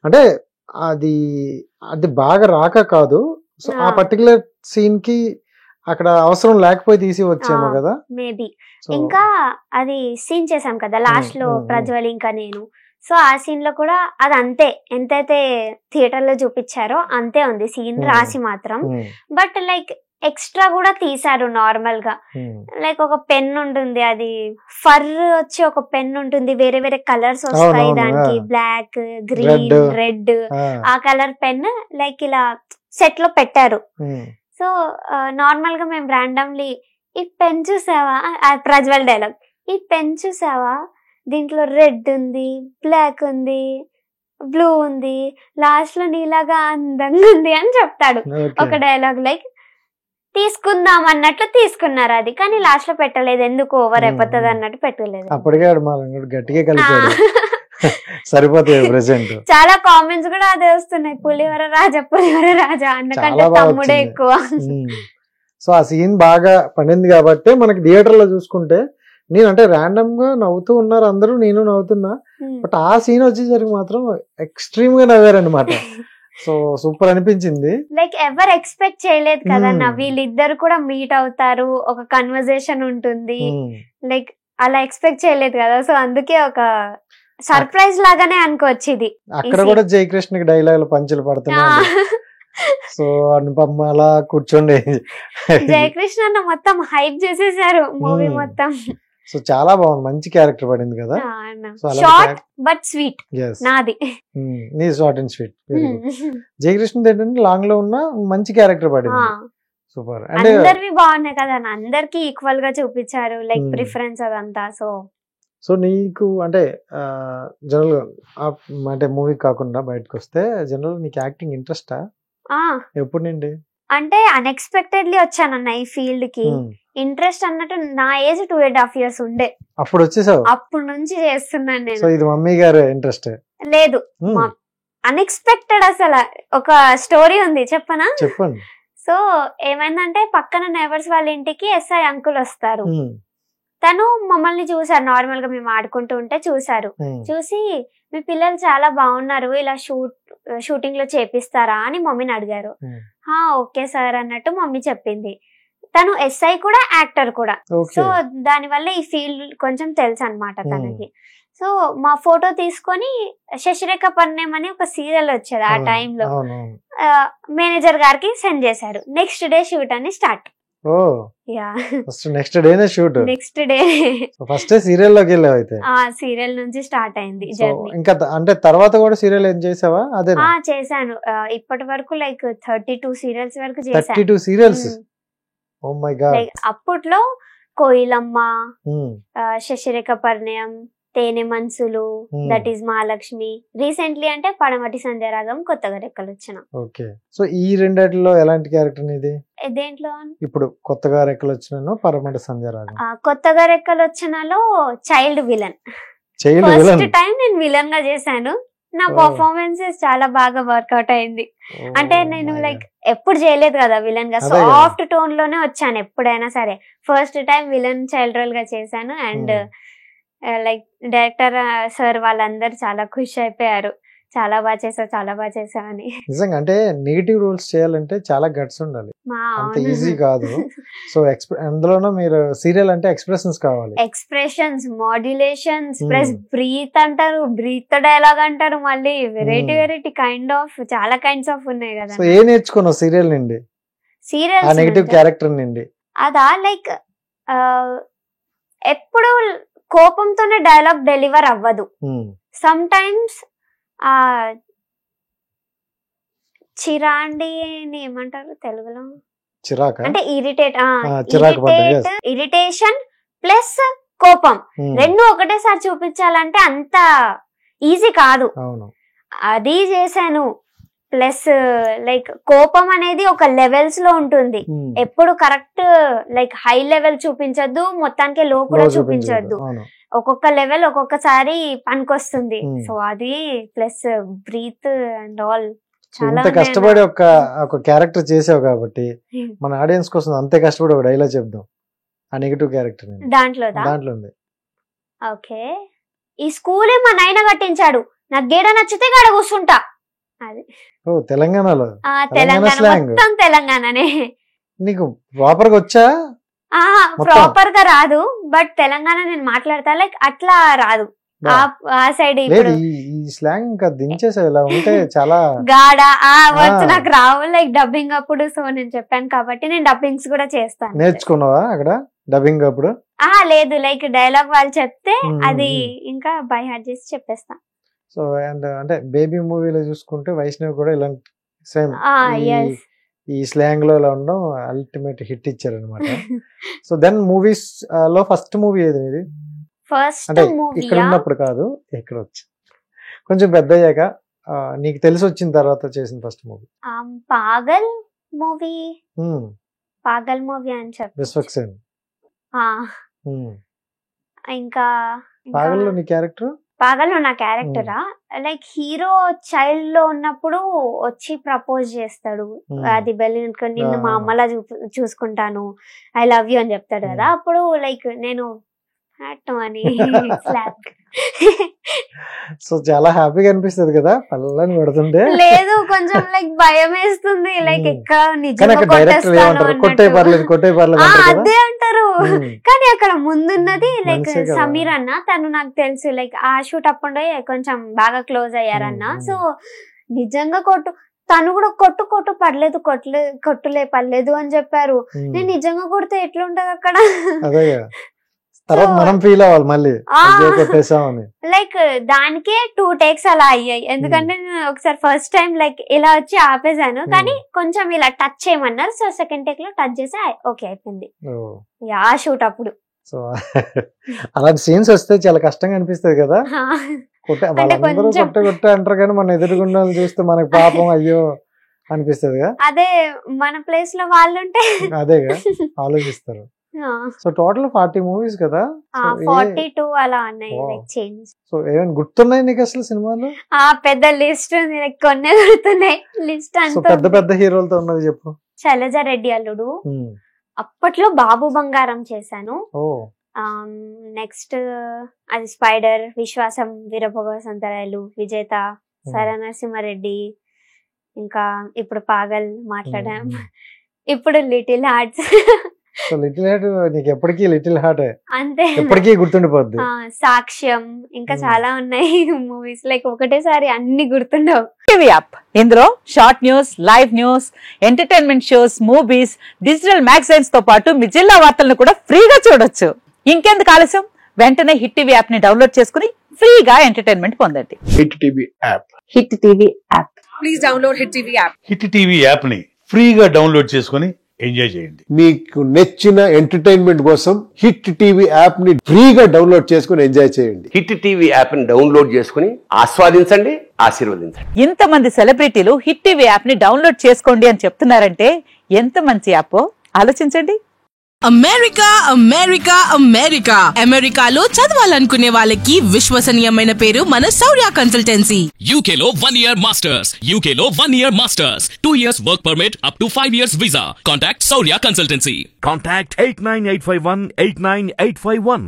అంటే అది అది బాగా రాక కాదు, సో ఆ పర్టికులర్ సీన్ కి అక్కడ అవసరం లేకపోయి తీసి వచ్చేమో కదా మేబీ. ఇంకా అది సీన్ చేసాం కదా లాస్ట్ లో ప్రజ్వల్ ఇంకా నేను, సో ఆ సీన్ లో కూడా అది అంతే, ఎంతైతే థియేటర్ లో చూపించారో అంతే ఉంది సీన్ రాసి మాత్రం. బట్ లైక్ ఎక్స్ట్రా కూడా తీసారు నార్మల్ గా. లైక్ ఒక పెన్ ఉంటుంది, అది ఫర్ వచ్చి ఒక పెన్ ఉంటుంది, వేరే వేరే కలర్స్ వస్తాయి దానికి, బ్లాక్, గ్రీన్, రెడ్, ఆ కలర్ పెన్ లైక్ ఇలా సెట్ లో పెట్టారు. సో నార్మల్ గా మేము ర్యాండమ్లీ ఈ పెన్ చూసావా, ప్రజ్వల్ డైలాగ్, ఈ పెన్ చూసావా దీంట్లో రెడ్ ఉంది, బ్లాక్ ఉంది, బ్లూ ఉంది, లాస్ట్ లో నీలాగా అందంగా ఉంది అని చెప్తాడు ఒక డైలాగ్. లైక్ తీసుకుందాం అన్నట్లు తీసుకున్నారు అది, కానీ లాస్ట్ లో పెట్టలేదు, ఎందుకు ఓవర్ అయిపోతుంది అన్నట్టు పెట్టలేదు. చాలా కామెంట్స్ కూడా అదే వస్తున్నాయి, పులిహోర రాజా పులిహోర రాజా అన్నకంటే తమ్ముడే ఎక్కువ. సో ఆ సీన్ బాగా పండింది కాబట్టి మనకి థియేటర్ లో చూసుకుంటే, నేను అంటే ర్యాండమ్ గా నవ్వుతూ ఉన్నారు అందరూ, నేను నవ్వుతున్నా, బట్ ఆ సీన్ వచ్చేసరికి మాత్రం ఎక్స్ట్రీమ్ గా నవ్వారనమాట. సో సూపర్ అనిపించింది. లైక్ ఎవరు ఎక్స్పెక్ట్ చేయలేదు కదన్నా, వీళ్ళిద్దరు కూడా మీట్ అవుతారు, ఒక కన్వర్జేషన్ ఉంటుంది, లైక్ అలా ఎక్స్పెక్ట్ చేయలేదు కదా. సో అందుకే ఒక సర్ప్రైజ్ లాగానే అనుకోవచ్చు ఇది. అక్కడ కూడా జయకృష్ణకి డైలాగులు పంచులు పడుతున్నాయి. సో అనుపమ్మ అలా కూర్చోండి, జయకృష్ణ అన్న మొత్తం హైప్ చేసేసారు మూవీ మొత్తం. సో చాలా బాగుంది, మంచి క్యారెక్టర్ పడింది కదా. షార్ట్ బట్ స్వీట్ నాది, నీ షార్ట్ అండ్ స్వీట్. జయకృష్ణ ఏంటంటే లాంగ్ లో ఉన్న మంచి క్యారెక్టర్ పడింది. సూపర్. అంటే అందరివి బాగున్నాయి కదా, అందరికి ఈక్వల్ గా చూపించారు, లైక్ ప్రిఫరెన్స్ అదంతా. సో నీకు అంటే జనరల్ గా అంటే మూవీ కాకుండా బయటకు వస్తే జనరల్ నీకు యాక్టింగ్ ఇంట్రెస్టా? ఎప్పుడు నుండి? అంటే అన్ఎక్స్పెక్టెడ్లీ వచ్చానన్న ఈ ఫీల్డ్ కి. ఇంట్రెస్ట్ అన్నట్టు నా ఏజ్ 2.5 years ఉండే అప్పుడు వచ్చేసావు, అప్పుడు నుంచి చేస్తున్నాను నేను. సో ఇది మమ్మీ గారు ఇంట్రెస్ట్ లేదు, అన్ఎక్స్పెక్టెడ్. అసలు ఒక స్టోరీ ఉంది, చెప్పనా? చెప్పండి. సో ఏమైందంటే పక్కన నైబర్స్ వాళ్ళ ఇంటికి ఎస్ఐ అంకుల్ వస్తారు. తను మమ్మల్ని చూసారు, నార్మల్ గా మేము ఆడుకుంటూ ఉంటే చూసారు. చూసి మీ పిల్లలు చాలా బాగున్నారు, ఇలా షూటింగ్ లో చేపిస్తారా అని మమ్మీని అడిగారు. ఓకే సార్ అన్నట్టు మమ్మీ చెప్పింది. తను ఎస్ఐ కూడా యాక్టర్ కూడా, సో దాని వల్ల ఈ ఫీల్డ్ కొంచెం తెలుసు అనమాట తనకి. సో మా ఫోటో తీసుకొని శశిరేఖ పర్ణయం అని ఒక సీరియల్ వచ్చేది ఆ టైంలో, మేనేజర్ గారికి సెండ్ చేశారు. నెక్స్ట్ డే షూట్ అని start. Next day shoot, next day first serial లోకి వెళ్ళావు అయితే. సీరియల్ నుంచి స్టార్ట్ అయింది జర్నీ. ఇంకా అంటే తర్వాత కూడా సీరియల్ ఏం చేసావా? అదే చేశాను ఇప్పటి వరకు, లైక్ 32 సీరియల్స్ వరకు చేశాను. 32 serials? Oh my God. Like అప్పట్లో కోయిలమ్మ, శశిరేఖ పర్ణయం, తేనె మనసులు, దట్ ఈస్ మహాలక్ష్మి, రీసెంట్లీ అంటే పడమటి సంధ్యారాగం, కొత్తగా రెక్కలు వచ్చిన. ఓకే. సో ఈ రెండిట్లో ఎలాంటి క్యారెక్టర్ ఇది? దేంట్లో? ఇప్పుడు కొత్తగా రెక్కలు వచ్చిన పడమటి సంధ్యారాగం. కొత్తగా రెక్కలు వచ్చినలో చైల్డ్ విలన్. ఫస్ట్ టైం నేను విలన్ గా చేశాను. నా పర్ఫార్మెన్సెస్ చాలా బాగా వర్కౌట్ అయింది. అంటే నేను లైక్ ఎప్పుడు చేయలేదు కదా విలన్ గా, సాఫ్ట్ టోన్ లోనే వచ్చాను ఎప్పుడైనా సరే. First time villain child role గా చేశాను. అండ్ లైక్ డైరెక్టర్ సార్ వాళ్ళందరూ చాలా ఖుషి అయిపోయారు, చాలా బాగా చేసావు, చాలా బాగా చేసావు అని. నిజంగా అంటే నెగిటివ్ రోల్స్ చేయాలంటే చాలా గట్స్ ఉండాలి, అంత ఈజీ కాదు. సో అందులోనూ మీరు సీరియల్ అంటే ఎక్స్ప్రెషన్స్ కావాలి, ఎక్స్ప్రెషన్స్, మాడ్యులేషన్స్, ప్లస్ బ్రీత్ అంటారు, బ్రీత్ డైలాగ్ అంటారు, మళ్ళీ వెరైటీ వెరైటీ కైండ్ ఆఫ్ చాలా కైండ్స్ ఆఫ్ ఉన్నాయి కదా. సో ఏ నేర్చుకున్నావు సీరియల్ నుండి? సీరియల్ నెగిటివ్ క్యారెక్టర్ నుండి అదా? లైక్ ఎప్పుడు కోపంతోనే డైలాగ్ డెలివర్ అవ్వదు. సమ్ టైమ్స్ చిరాండి ఏమంటారు తెలుగులో, అంటే ఇరిటేషన్ ప్లస్ కోపం రెండు ఒకటేసారి చూపించాలంటే అంత ఈజీ కాదు. అది చేశాను. ప్లస్ లైక్ కోపం అనేది ఒక లెవెల్స్ లో ఉంటుంది, ఎప్పుడు కరెక్ట్ లైక్ హై లెవెల్ చూపించద్దు, మొత్తానికి లో కూడా చూపించద్దు. ఒక్కొక్క లెవెల్ ఒక్కొక్కసారి పనికొస్తుంది. సో అది ప్లస్ బ్రీత్ అండ్ ఆల్ చాలా కష్టపడి ఒక క్యారెక్టర్ చేసావు కాబట్టి మన ఆడియన్స్ కోసం అంతే కష్టపడి ఒక డైలాగ్ చెప్దాం ఆ నెగటివ్ క్యారెక్టర్. దాంట్లో ఉంది. ఓకే. ఈ స్కూలే మా నాయన కట్టించాడు, నాకు గేడ నచ్చితే గడ కూర్చుంటా, అది ఓ తెలంగాణలో తెలంగాణ slang. మొత్తం తెలంగాణనే. నీకు ప్రాపర్ గా వచ్చా? ప్రాపర్ గా రాదు, బట్ తెలంగాణ నేను మాట్లాడతా, లైక్ అట్లా రాదు ఆ సైడ్. ఇప్పుడు ఈ స్లాంగ్ ఇంకా దించేసా ఇలా ఉంటే చాలా గాడ వర్డ్స్ నాకు రావు, లైక్ డబ్బింగ్ అప్పుడు. సో నేను చెప్పాను కాబట్టి నేను డబ్బింగ్స్ కూడా చేస్తాను. నేర్చుకున్నావా అక్కడ డబ్బింగ్ అప్పుడు? లేదు, లైక్ డైలాగ్ వాళ్ళు చెప్తే అది ఇంకా బై హార్ట్ చేసి చెప్పేస్తా. సో అండ్ అంటే బేబీ మూవీలో చూసుకుంటే వైష్ణవి కూడా ఇలాంటి సేమ్ ఈ స్లాంగ్ లో ఇలా ఉండడం అల్టిమేట్ హిట్ ఇచ్చారు అనమాట. సో దెన్ మూవీస్ లో ఫస్ట్ మూవీ ఏది ఇది? ఫస్ట్ అంటే ఇక్కడ ఉన్నప్పుడు కాదు, ఇక్కడ వచ్చి కొంచెం పెద్ద అయ్యాక నీకు తెలిసి వచ్చిన తర్వాత చేసిన ఫస్ట్ మూవీ? పాగల్ మూవీ. పాగల్ మూవీ అని చెప్పి విశ్వక్సేన్. ఇంకా పాగల్లో నీ క్యారెక్టర్? పాగల్లో నా క్యారెక్టరా, లైక్ హీరో చైల్డ్ లో ఉన్నప్పుడు వచ్చి ప్రపోజ్ చేస్తాడు, అది బెల్లి నిన్ను మా అమ్మలా చూసుకుంటాను, ఐ లవ్ యూ అని చెప్తాడు కదా. అప్పుడు లైక్ నేను అని సో చాలా హ్యాపీగా అనిపిస్తుంది కదా పళ్ళని పెడుతుంటే? లేదు, కొంచెం లైక్ భయం వేస్తుంది, లైక్ ఎక్కడ నిజంగా అదే అంటారు. కానీ అక్కడ ముందున్నది లైక్ సమీర్ అన్న, తను నాకు తెలుసు, లైక్ ఆ షూట్ అప్పుడు కొంచెం బాగా క్లోజ్ అయ్యారన్న. సో నిజంగా తను కూడా కొట్టు పడలేదు, కొట్టులే పర్లేదు అని చెప్పారు. నేను నిజంగా కొడితే ఎట్లుంటది అక్కడ? మనం ఫీల్ అవ్వాలి మళ్ళీ కొట్టేసామని. లైక్ దానికే 2 takes అలా అయ్యాయి. ఎందుకంటే నేను ఒకసారి ఫస్ట్ టైం లైక్ ఇలా వచ్చి ఆపేసాను, కానీ కొంచెం ఇలా టచ్ చేయమన్నారు. సో సెకండ్ టేక్ లో టచ్ చేసి ఓకే అయిపోయింది ఆ షూట్ అప్పుడు. సో అలాంటి సీన్స్ వస్తే చాలా కష్టంగా అనిపిస్తుంది కదా. వాళ్ళందరూ కొట్ట అంటారు కానీ మన ఎదురుగుండా చూస్తే మనకు పాపం అయ్యో అనిపిస్తుంది. అదే మన ప్లేస్ లో వాళ్ళుంటే అదేగా ఆలోచిస్తారు. సో టోటల్ 40 మూవీస్ కదా? 42 అలా ఉన్నాయి లైక్ చేంజ్. సో ఏమైనా గుర్తున్నాయి నీకు అసలు సినిమాలు? పెద్ద లిస్ట్ ఉంది, లైక్ కొన్ని గుర్తున్నాయి. లిస్ట్ అంతా పెద్ద హీరోలతో ఉన్నది చెప్పు. శైలజారెడ్డి అల్లుడు, అప్పట్లో బాబు బంగారం చేశాను. నెక్స్ట్ అది స్పైడర్, విశ్వాసం, వీరభోగ సంతరాయలు, విజేత, సరనరసింహారెడ్డి, ఇంకా ఇప్పుడు పాగల్ మాట్లాడాం, ఇప్పుడు little hearts. So little heart నీకు ఎప్పటికీ లిటిల్ హార్ట్ అంతే, ఎప్పటికీ గుర్తుండిపోద్ది. సాక్ష్యం, ఇంకా చాలా ఉన్నాయి మూవీస్, లైక్ ఒకటేసారి అన్ని గుర్తుండవు. టీవీ యాప్, ఇందులో short news, live news, entertainment shows, movies, digital magazines తో పాటు మీ జిల్లా వార్తలను కూడా ఫ్రీగా చూడొచ్చు. ఇంకెందుకు ఆలస్యం, వెంటనే హిట్ టీవీ యాప్ ని డౌన్లోడ్ చేసుకుని ఫ్రీగా ఎంటర్టైన్మెంట్ పొందండి. Hit TV app. Hit TV app. Please download hit TV app. Hit TV app ని ఫ్రీగా డౌన్లోడ్ చేసుకుని ఎంజాయ్ చేయండి. మీకు నచ్చిన ఎంటర్టైన్మెంట్ కోసం హిట్ టీవీ యాప్ ని ఫ్రీగా డౌన్లోడ్ చేసుకుని ఎంజాయ్ చేయండి. హిట్ టీవీ యాప్ ని డౌన్లోడ్ చేసుకుని ఆస్వాదించండి, ఆశీర్వదించండి. ఇంతమంది సెలబ్రిటీలు హిట్ టీవీ యాప్ ని డౌన్లోడ్ చేసుకోండి అని చెప్తున్నారంటే ఎంత మంచి యాప్ ఆలోచించండి. అమెరికా అమెరికా అమెరికా అమెరికాలో చదవాలనుకునే వాళ్ళకి విశ్వసనీయమైన పేరు మన శౌర్య కన్సల్టెన్సీ. UK లో 1 year masters, UK లో 1 year masters, 2 years work permit up to 5 years visa. Contact Shaurya Consultancy. Contact 89851 89851.